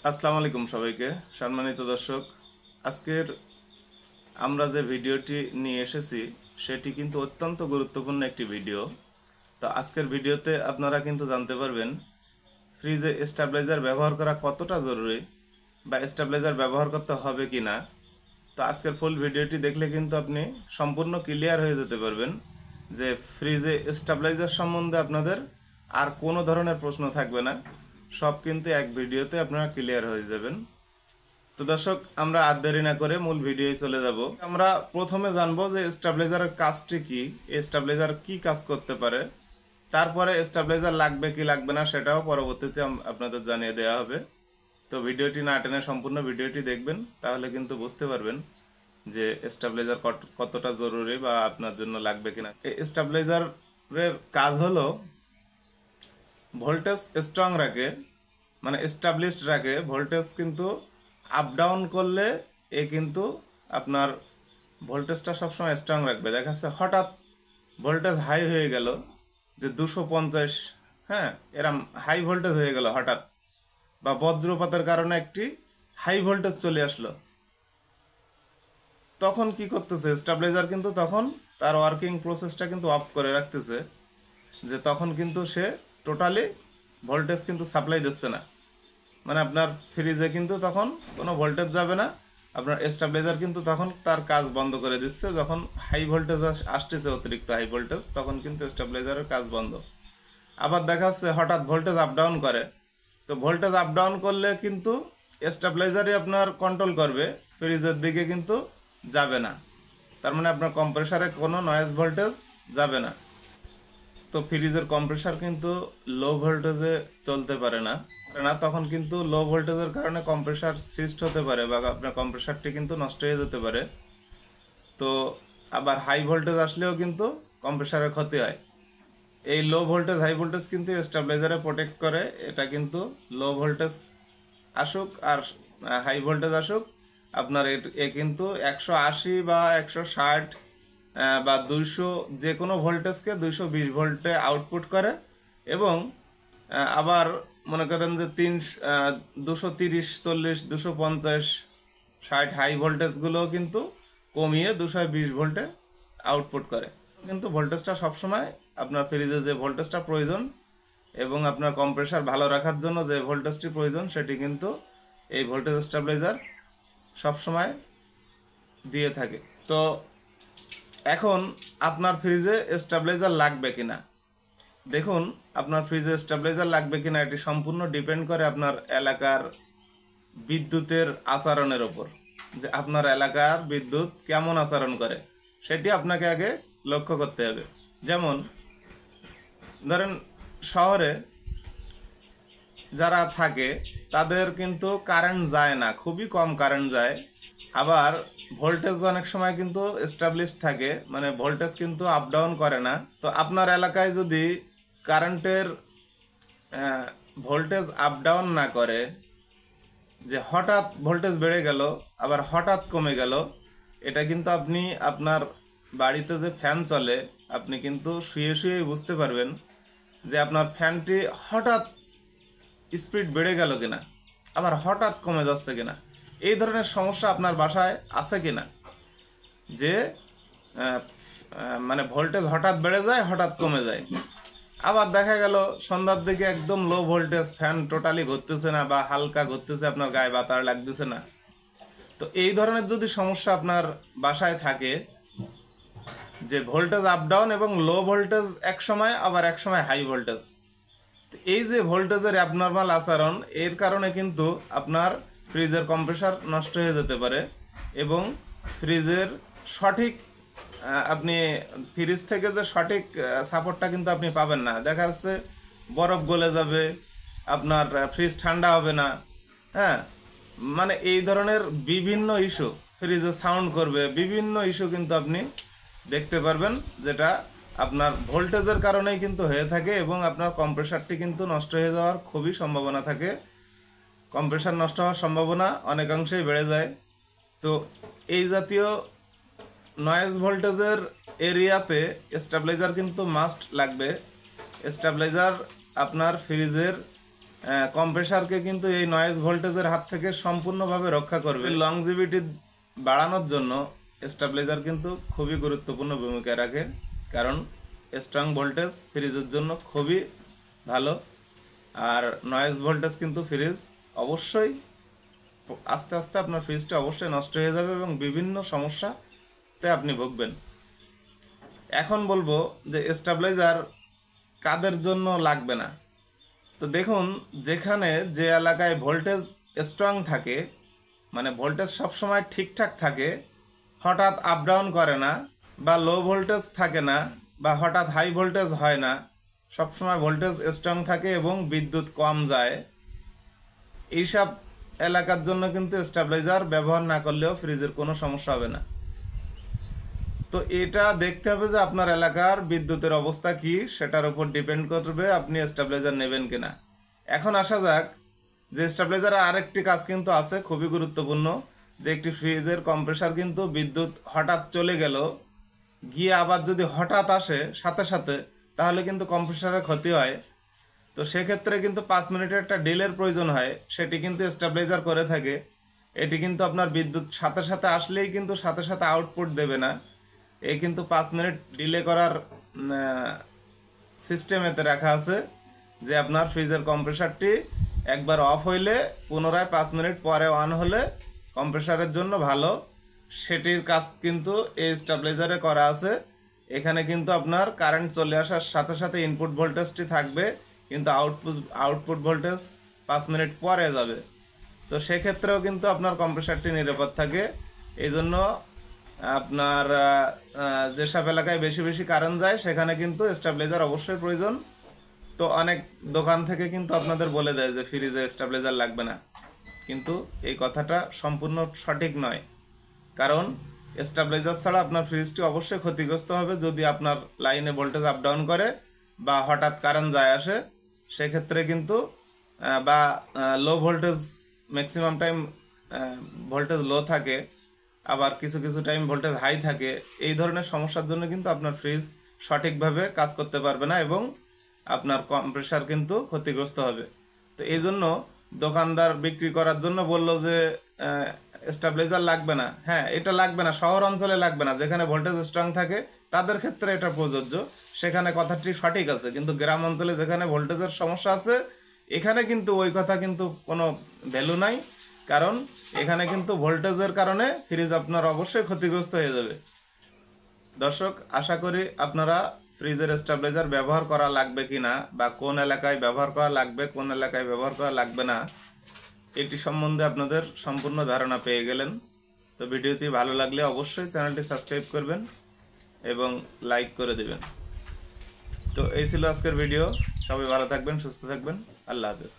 আসসালামু আলাইকুম সবাইকে। সম্মানিত দর্শক, আজকের আমরা যে ভিডিওটি নিয়ে এসেছি সেটি কিন্তু অত্যন্ত গুরুত্বপূর্ণ একটি ভিডিও। তো আজকের ভিডিওতে আপনারা কিন্তু জানতে পারবেন ফ্রিজে স্টেবিলাইজার ব্যবহার করা কতটা জরুরি বা স্টেবিলাইজার ব্যবহার করতে হবে কি না। তো আজকের ফুল ভিডিওটি দেখলে কিন্তু আপনি সম্পূর্ণ ক্লিয়ার হয়ে যেতে পারবেন যে ফ্রিজে স্টেবিলাইজার সম্বন্ধে আপনাদের আর কোনো ধরনের প্রশ্ন থাকবে না। সব কিন্তু এক ভিডিওতে আপনারা ক্লিয়ার হয়ে যাবেন। তো দর্শক, আমরা আর দেরি না করে মূল ভিডিওয় চলে যাব। আমরা প্রথমে জানবো যে স্টেবিলাইজারের কাজটি কি, স্টেবিলাইজার কি কাজ করতে পারে, তারপরে স্টেবিলাইজার লাগবে কি লাগবে না সেটাও পরবর্তীতে আপনাদের জানিয়ে দেওয়া হবে। তো ভিডিওটি না টেনে সম্পূর্ণ ভিডিওটি দেখবেন, তাহলে কিন্তু বুঝতে পারবেন যে স্টেবিলাইজার কতটা জরুরি বা আপনার জন্য লাগবে কিনা। এই স্টেবিলাইজারের কাজ হলো ভোল্টেজ স্ট্রং রাখে, মানে এস্টাবলিশড রাখে। ভোল্টেজ কিন্তু আপ ডাউন করলে কিন্তু আপনার ভোল্টেজটা সবসময় স্ট্রং রাখবে। দেখা যাচ্ছে হঠাৎ ভোল্টেজ হাই হয়ে গেল, যে 250, হ্যাঁ, এরম হাই ভোল্টেজ হয়ে গেল হঠাৎ, বা বজ্রপাতের কারণে একটি হাই ভোল্টেজ চলে আসলো, তখন কি করতেছে স্টেবিলাইজার কিন্তু তখন তার ওয়ার্কিং প্রসেসটা কিন্তু অফ করে রাখতেছে, যে তখন কিন্তু সে টোটালি ভোল্টেজ কিন্তু সাপ্লাই দিচ্ছে না। মানে আপনার ফ্রিজে কিন্তু তখন কোনো ভোল্টেজ যাবে না, আপনার স্টেবিলাইজার কিন্তু তখন তার কাজ বন্ধ করে দিচ্ছে। যখন হাই ভোল্টেজ আসতেছে, অতিরিক্ত হাই ভোল্টেজ, তখন কিন্তু স্টেবিলাইজারের কাজ বন্ধ। আবার দেখা যাচ্ছে হঠাৎ ভোল্টেজ আপ ডাউন করে, তো ভোল্টেজ আপ ডাউন করলে কিন্তু স্টেবিলাইজারই আপনার কন্ট্রোল করবে, ফ্রিজের দিকে কিন্তু যাবে না। তার মানে আপনার কম্প্রেসারে কোনো নয়েজ ভোল্টেজ যাবে না। তো ফ্রিজের কম্প্রেসার কিন্তু লো ভোল্টেজে চলতে পারে না, তখন কিন্তু লো ভোল্টেজের কারণে কম্প্রেসার সিস্ট হতে পারে বা আপনার কম্প্রেসারটি কিন্তু নষ্ট হয়ে যেতে পারে। তো আবার হাই ভোল্টেজ আসলেও কিন্তু কম্প্রেসারের ক্ষতি হয়। এই লো ভোল্টেজ হাই ভোল্টেজ কিন্তু স্টেবিলাইজারে প্রোটেক্ট করে। এটা কিন্তু লো ভোল্টেজ আসুক আর হাই ভোল্টেজ আসুক, আপনার এ কিন্তু 180 বা 160 বা 200 যে কোনো ভোল্টেজকে 220 ভোল্টে আউটপুট করে। এবং আবার মনে করেন যে 230, 40, 250, 60 হাই ভোল্টেজগুলোও কিন্তু কমিয়ে 220 ভোল্টে আউটপুট করে। কিন্তু ভোল্টেজটা সবসময় আপনার ফ্রিজে যে ভোল্টেজটা প্রয়োজন এবং আপনার কম্প্রেসার ভালো রাখার জন্য যে ভোল্টেজটি প্রয়োজন, সেটি কিন্তু এই ভোল্টেজ স্টেবিলাইজার সবসময় দিয়ে থাকে। তো এখন আপনার ফ্রিজে স্টেবিলাইজার লাগবে কিনা, দেখুন, আপনার ফ্রিজে স্টেবিলাইজার লাগবে কিনা এটি সম্পূর্ণ ডিপেন্ড করে আপনার এলাকার বিদ্যুতের আচরণের ওপর, যে আপনার এলাকার বিদ্যুৎ কেমন আচরণ করে সেটি আপনাকে আগে লক্ষ্য করতে হবে। যেমন ধরেন শহরে যারা থাকে তাদের কিন্তু কারেন্ট যায় না, খুবই কম কারেন্ট যায়। আবার ভোল্টেজ অনেক সময় কিন্তু এস্টাবলিশ থাকে, মানে ভোল্টেজ কিন্তু আপ ডাউন করে না। তো আপনার এলাকায় যদি কারেন্টের ভোল্টেজ আপ ডাউন না করে, যে হঠাৎ ভোল্টেজ বেড়ে গেল আবার হঠাৎ কমে গেল, এটা কিন্তু আপনি আপনার বাড়িতে যে ফ্যান চলে আপনি কিন্তু শুয়ে শুয়েই বুঝতে পারবেন যে আপনার ফ্যানটি হঠাৎ স্পিড বেড়ে গেল কিনা, আবার হঠাৎ কমে যাচ্ছে কিনা। এই ধরনের সমস্যা আপনার বাসায় আছে কিনা, যে মানে ভোল্টেজ হঠাৎ বেড়ে যায় হঠাৎ কমে যায়। আবার দেখা গেল সন্ধ্যার দিকে একদম লো ভোল্টেজ, ফ্যান টোটালি ঘুরতেছে না বা হালকা ঘুরতেছে, আপনার গায়ে বাতাস লাগতেছে না। তো এই ধরনের যদি সমস্যা আপনার বাসায় থাকে, যে ভোল্টেজ আপ ডাউন এবং লো ভোল্টেজ এক সময় আবার এক সময় হাই ভোল্টেজ, এই যে ভোল্টেজের অ্যাবনর্মাল আচরণ, এর কারণে কিন্তু আপনার ফ্রিজের কম্প্রেসার নষ্ট হয়ে যেতে পারে এবং ফ্রিজের সঠিক আপনি ফ্রিজ থেকে যে সঠিক সাপোর্টটা কিন্তু আপনি পাবেন না। দেখা যাচ্ছে বরফ গলে যাবে, আপনার ফ্রিজ ঠান্ডা হবে না, হ্যাঁ, মানে এই ধরনের বিভিন্ন ইস্যু, ফ্রিজে সাউন্ড করবে, বিভিন্ন ইস্যু কিন্তু আপনি দেখতে পারবেন, যেটা আপনার ভোল্টেজের কারণেই কিন্তু হয়ে থাকে এবং আপনার কম্প্রেসারটি কিন্তু নষ্ট হয়ে যাওয়ার খুবই সম্ভাবনা থাকে। কম্প্রেসার নষ্ট হওয়ার সম্ভাবনা অনেকাংশেই বেড়ে যায়। তো এই জাতীয় নয়েজ ভোল্টেজের এরিয়াতে স্টেবিলাইজার কিন্তু মাস্ট লাগবে। স্টেবিলাইজার আপনার ফ্রিজের কম্প্রেসারকে কিন্তু এই নয়েজ ভোল্টেজের হাত থেকে সম্পূর্ণভাবে রক্ষা করবে। লংজিভিটি বাড়ানোর জন্য স্টেবিলাইজার কিন্তু খুবই গুরুত্বপূর্ণ ভূমিকা রাখে, কারণ স্ট্রং ভোল্টেজ ফ্রিজের জন্য খুবই ভালো। আর নয়েজ ভোল্টেজ কিন্তু ফ্রিজ অবশ্যই আস্তে আস্তে আপনার ফ্রিজটা অবশ্যই নষ্ট হয়ে যাবে এবং বিভিন্ন সমস্যাতে আপনি ভুগবেন। এখন বলবো যে স্টেবিলাইজার কাদের জন্য লাগবে না। তো দেখুন, যেখানে যে এলাকায় ভোল্টেজ স্ট্রং থাকে, মানে ভোল্টেজ সবসময় ঠিকঠাক থাকে, হঠাৎ আপ ডাউন করে না, বা লো ভোল্টেজ থাকে না, বা হঠাৎ হাই ভোল্টেজ হয় না, সবসময় ভোল্টেজ স্ট্রং থাকে এবং বিদ্যুৎ কম যায়, এইসব এলাকার জন্য কিন্তু স্টেবিলাইজার ব্যবহার না করলেও ফ্রিজের কোনো সমস্যা হবে না। তো এটা দেখতে হবে যে আপনার এলাকার বিদ্যুতের অবস্থা কি, সেটার উপর ডিপেন্ড করবে আপনি স্টেবিলাইজার নেবেন কিনা। এখন আসা যাক যে স্টেবিলাইজারের আরেকটি কাজ কিন্তু আছে খুবই গুরুত্বপূর্ণ, যে একটি ফ্রিজের কম্প্রেসার কিন্তু বিদ্যুৎ হঠাৎ চলে গেল, গিয়ে আবার যদি হঠাৎ আসে সাথে সাথে, তাহলে কিন্তু কম্প্রেসারের ক্ষতি হয়। তো সেক্ষেত্রে কিন্তু 5 মিনিটের একটা ডিলের প্রয়োজন হয়, সেটি কিন্তু স্টেবিলাইজার করে থাকে। এটি কিন্তু আপনার বিদ্যুৎ সাথে সাথে আসলেই কিন্তু সাথে সাথে আউটপুট দেবে না, এই কিন্তু 5 মিনিট ডিলে করার সিস্টেমেতে রাখা আছে, যে আপনার ফ্রিজের কম্প্রেসারটি একবার অফ হইলে পুনরায় 5 মিনিট পরে অন হলে কম্প্রেসারের জন্য ভালো। সেটির কাজ কিন্তু এই স্টেবিলাইজারে করা আছে। এখানে কিন্তু আপনার কারেন্ট চলে আসার সাথে সাথে ইনপুট ভোল্টেজটি থাকবে, কিন্তু আউটপুট ভোল্টেজ 5 মিনিট পরে যাবে। তো সেক্ষেত্রেও কিন্তু আপনার কম্প্রেসারটি নিরাপদ থাকে। এই জন্য আপনার যেসব এলাকায় বেশি বেশি কারেন্ট যায় সেখানে কিন্তু স্টেবিলাইজার অবশ্যই প্রয়োজন। তো অনেক দোকান থেকে কিন্তু আপনাদের বলে দেয় যে ফ্রিজে স্টেবিলাইজার লাগবে না, কিন্তু এই কথাটা সম্পূর্ণ সঠিক নয়। কারণ স্টেবিলাইজার ছাড়া আপনার ফ্রিজটি অবশ্যই ক্ষতিগ্রস্ত হবে যদি আপনার লাইনে ভোল্টেজ আপ ডাউন করে বা হঠাৎ কারেন্ট যায় আসে। সেক্ষেত্রে কিন্তু বা low voltage maximum time voltage low থাকে, আবার কিছু কিছু টাইম ভোল্টেজ হাই থাকে, এই ধরনের সমস্যার জন্য কিন্তু আপনার ফ্রিজ সঠিকভাবে কাজ করতে পারবে না এবং আপনার কম্প্রেসার কিন্তু ক্ষতিগ্রস্ত হবে। তো এই জন্য দোকানদার বিক্রি করার জন্য বললো যে স্টেবিলাইজার লাগবে না। হ্যাঁ, এটা লাগবে না, শহর অঞ্চলে লাগবে না, যেখানে ভোল্টেজ স্ট্রং থাকে তাদের ক্ষেত্রে এটা প্রযোজ্য, সেখানে কথাটি সঠিক আছে। কিন্তু গ্রাম অঞ্চলে যেখানে ভোল্টেজের সমস্যা আছে, এখানে কিন্তু ওই কথা কিন্তু কোনো ভ্যালু নাই, কারণ এখানে কিন্তু ভোল্টেজের কারণে ফ্রিজ আপনার অবশ্যই ক্ষতিগ্রস্ত হয়ে যাবে। দর্শক, আশা করি আপনারা ফ্রিজের স্টেবিলাইজার ব্যবহার করা লাগবে কিনা, বা কোন এলাকায় ব্যবহার করা লাগবে, কোন এলাকায় ব্যবহার করা লাগবে না, এটি সম্বন্ধে আপনাদের সম্পূর্ণ ধারণা পেয়ে গেলেন। তো ভিডিওটি ভালো লাগলে অবশ্যই চ্যানেলটি সাবস্ক্রাইব করবেন এবং লাইক করে দেবেন। তো এই ছিল আজকের ভিডিও। সবাই ভালো থাকবেন, সুস্থ থাকবেন। আল্লাহ হাফেজ।